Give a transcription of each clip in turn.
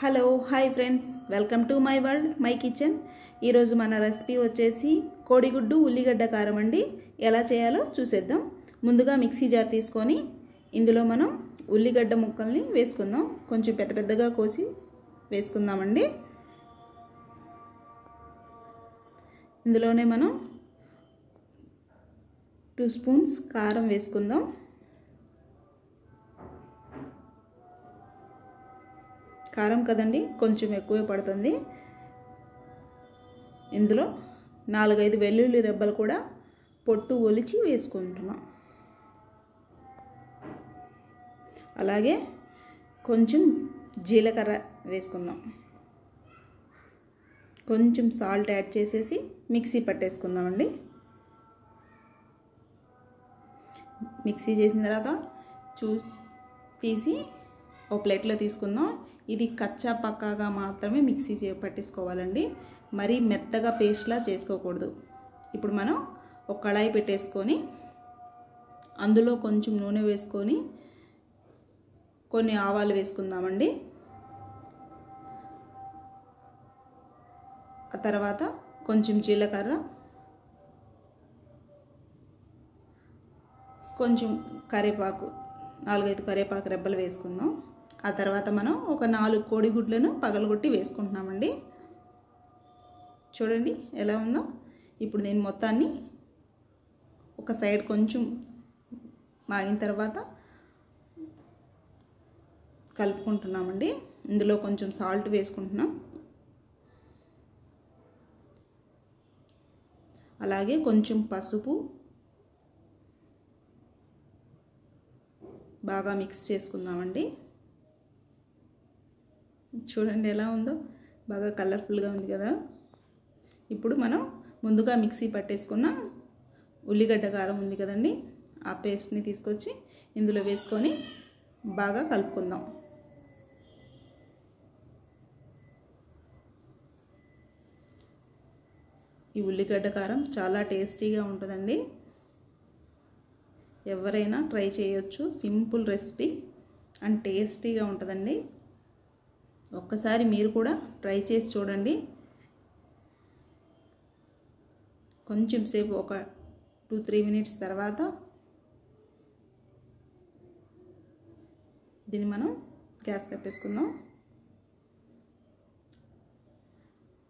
Hello hi friends, welcome to my world my kitchen. ఈరోజు మన recipe వచ్చేసి కోడిగుడ్డు ఉల్లిగడ్డ కారం అండి. ఎలా చేయాలో చూసేద్దాం. ముందుగా మిక్సీ జార్ తీసుకొని ఇందులో మనం ఉల్లిగడ్డ ముక్కల్ని వేసుకుందాం. కొంచెం పెద్ద పెద్దగా కోసి వేసుకుందామండి. ఇందులోనే మనం 2 స్పూన్స్ కారం వేసుకుందాం. కారం కదండి, కొంచెం ఎక్కువే పడుతుంది. ఇందులో 4-5 వెల్లుల్లి రెబ్బలు కూడా పొట్టు ఒలిచి వేసుకుంటున్నాం. అలాగే కొంచెం జీలకర్ర వేసుకుందాం. కొంచెం సాల్ట్ యాడ్ చేసేసి మిక్సీ పట్టేసుకుందామండి. మిక్సీ చేసిన తర్వాత తీసి ఒక ప్లేట్లో తీసుకుందాం. ఇది కచ్చా పక్కాగా మాత్రమే మిక్సీ పట్టేసుకోవాలండి, మరీ మెత్తగా పేస్ట్లా చేసుకోకూడదు. ఇప్పుడు మనం ఒక కళాయి పెట్టేసుకొని అందులో కొంచెం నూనె వేసుకొని కొన్ని ఆవాలు వేసుకుందామండి. ఆ తర్వాత కొంచెం జీలకర్ర, కొంచెం కరివేపాకు, 4-5 కరివేపాకు రెబ్బలు వేసుకుందాం. ఆ తర్వాత మనం ఒక 4 కోడిగుడ్లను పగలగొట్టి వేసుకుంటున్నామండి. చూడండి ఎలా ఉందో. ఇప్పుడు నేను మొత్తాన్ని ఒక సైడ్ కొంచెం మాగిన తర్వాత కలుపుకుంటున్నామండి. ఇందులో కొంచెం సాల్ట్ వేసుకుంటున్నాం. అలాగే కొంచెం పసుపు బాగా మిక్స్ చేసుకుందామండి. చూడండి ఎలా ఉందో, బాగా కలర్ఫుల్గా ఉంది కదా. ఇప్పుడు మనం ముందుగా మిక్సీ పట్టేసుకున్న ఉల్లిగడ్డ కారం ఉంది కదండి, ఆ పేస్ట్ని తీసుకొచ్చి ఇందులో వేసుకొని బాగా కలుపుకుందాం. ఈ ఉల్లిగడ్డ కారం చాలా టేస్టీగా ఉంటుందండి. ఎవరైనా ట్రై చేయొచ్చు. సింపుల్ రెసిపీ అండ్ టేస్టీగా ఉంటుందండి. ఒక్కసారి మీరు కూడా ట్రై చేసి చూడండి. కొంచెం సేపు ఒక 2-3 మినిట్స్ తర్వాత దీన్ని మనం గ్యాస్ కట్టేసుకుందాం.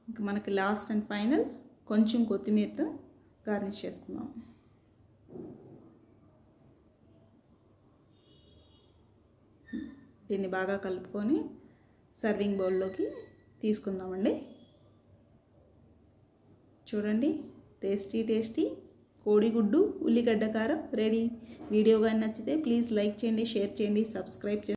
ఇంకా మనకి లాస్ట్ అండ్ ఫైనల్ కొంచెం కొత్తిమీరతో గార్నిష్ చేసుకుందాం. దీన్ని బాగా కలుపుకొని సర్వింగ్ బౌల్లోకి తీసుకుందామండి. చూడండి, టేస్టీ కోడిగుడ్డు ఉల్లిగడ్డ కారం రెడీ. వీడియో కానీ నచ్చితే ప్లీజ్ లైక్ చేయండి, షేర్ చేయండి, సబ్స్క్రైబ్ చేయండి.